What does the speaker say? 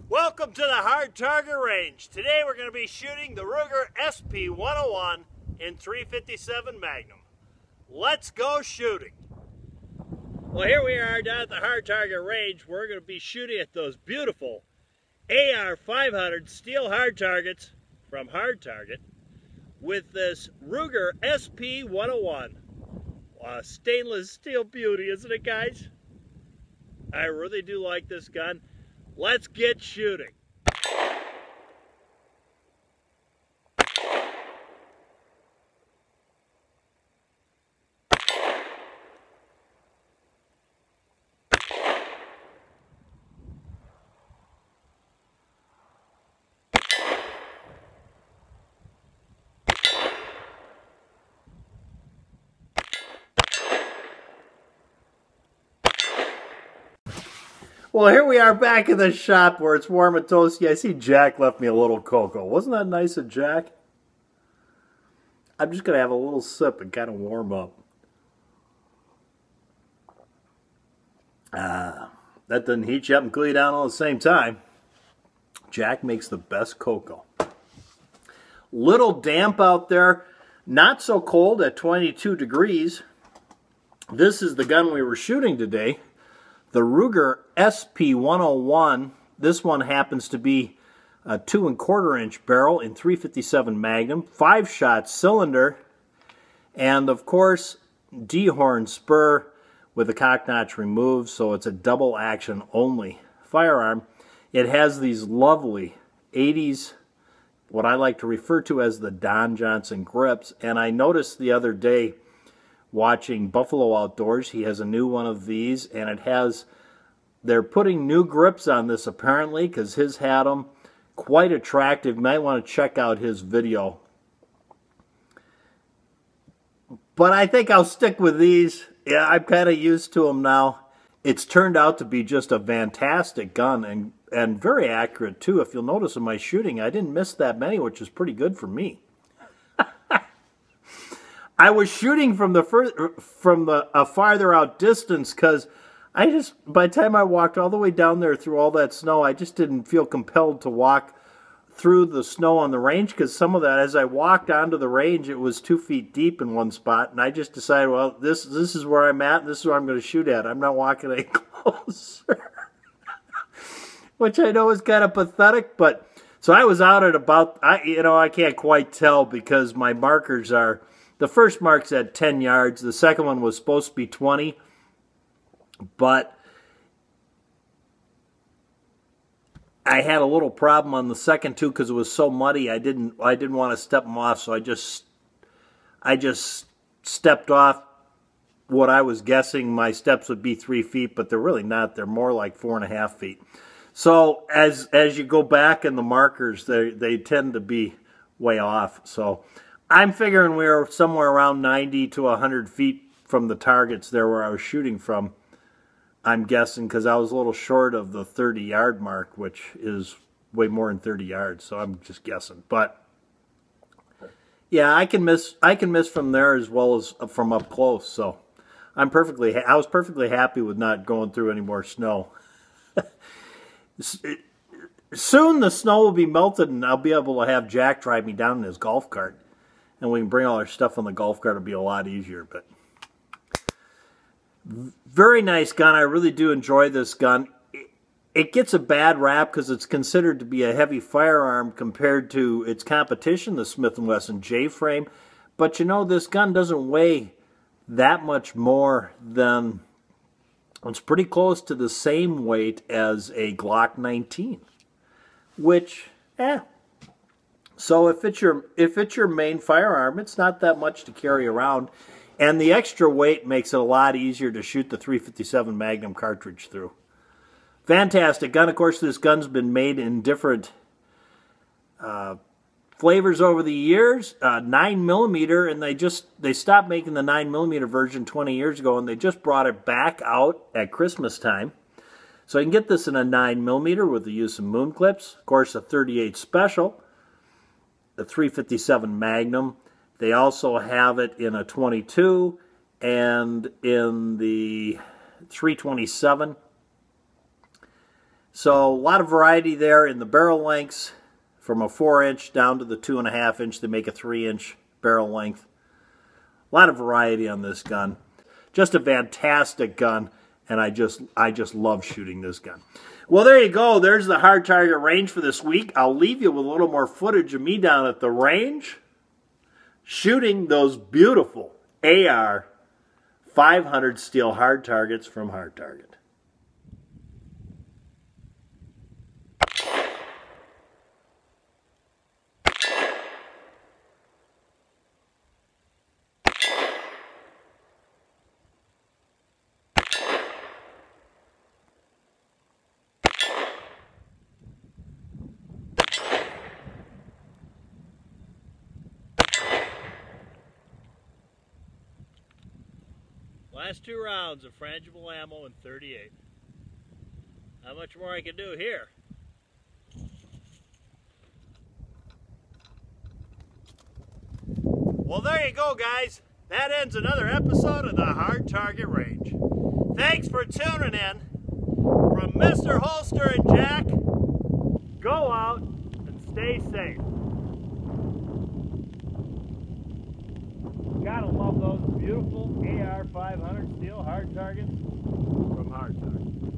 Welcome to the Hard Target Range. Today we're going to be shooting the Ruger SP101 in 357 Magnum. Let's go shooting. Well, here we are down at the Hard Target Range. We're going to be shooting at those beautiful AR500 steel hard targets from Hard Target with this Ruger SP101. Stainless steel beauty, isn't it, guys? I really do like this gun. Let's get shooting. Well, here we are back in the shop where it's warm and toasty. I see Jack left me a little cocoa. Wasn't that nice of Jack? I'm just going to have a little sip and kind of warm up. That doesn't heat you up and cool you down all at the same time. Jack makes the best cocoa. Little damp out there. Not so cold at 22 degrees. This is the gun we were shooting today. The Ruger SP101, this one happens to be a 2 1/4 inch barrel in 357 Magnum, 5-shot cylinder, and of course D-horn spur with the cock notch removed, so it's a double action only firearm. It has these lovely 80s, what I like to refer to as the Don Johnson grips, and I noticed the other day watching Buffalo Outdoors, he has a new one of these, and it has, they're putting new grips on this apparently because his had them. Quite attractive. You might want to check out his video. But I think I'll stick with these. Yeah, I'm kind of used to them now. It's turned out to be just a fantastic gun and very accurate too. If you'll notice in my shooting, I didn't miss that many, which is pretty good for me. I was shooting from a farther out distance because by the time I walked all the way down there through all that snow, I just didn't feel compelled to walk through the snow on the range because some of that, as I walked onto the range, it was 2 feet deep in one spot, and I just decided, well, this is where I'm at, and this is where I'm going to shoot at. I'm not walking any closer, which I know is kind of pathetic, but so I was out at about, I can't quite tell because my markers are. The first mark's at 10 yards. The second one was supposed to be 20. But I had a little problem on the second two because it was so muddy. I didn't want to step them off, so I just stepped off what I was guessing my steps would be 3 feet, but they're really not. They're more like 4.5 feet. So as you go back in the markers, they tend to be way off. So I'm figuring we were somewhere around 90 to 100 feet from the targets there where I was shooting from. I'm guessing because I was a little short of the 30-yard mark, which is way more than 30 yards. So I'm just guessing. But yeah, I can miss from there as well as from up close. So I was perfectly happy with not going through any more snow. Soon the snow will be melted and I'll be able to have Jack drive me down in his golf cart. And we can bring all our stuff on the golf cart. It'll be a lot easier. But very nice gun. I really do enjoy this gun. It gets a bad rap because it's considered to be a heavy firearm compared to its competition, the Smith & Wesson J-frame. But you know, this gun doesn't weigh that much more than, it's pretty close to the same weight as a Glock 19, which, so if it's your main firearm, it's not that much to carry around, and the extra weight makes it a lot easier to shoot the 357 Magnum cartridge through. Fantastic gun. Of course, this gun's been made in different flavors over the years. 9mm, and they stopped making the 9mm version 20 years ago, and they just brought it back out at Christmas time. So you can get this in a 9mm with the use of moon clips. Of course, a 38 special. The 357 Magnum. They also have it in a 22 and in the 327. So a lot of variety there in the barrel lengths, from a 4-inch down to the 2.5-inch to make a 3-inch barrel length. A lot of variety on this gun. Just a fantastic gun, and I just love shooting this gun. Well, there you go. There's the hard target range for this week. I'll leave you with a little more footage of me down at the range shooting those beautiful AR 500 steel hard targets from Hard Target. Last 2 rounds of frangible ammo in 38. How much more I can do here? Well, there you go, guys. That ends another episode of the Hard Target Range. Thanks for tuning in. From Mr. Holster and Jack, go out and stay safe. Gotta love those beautiful AR 500 steel hard targets from Hard Target.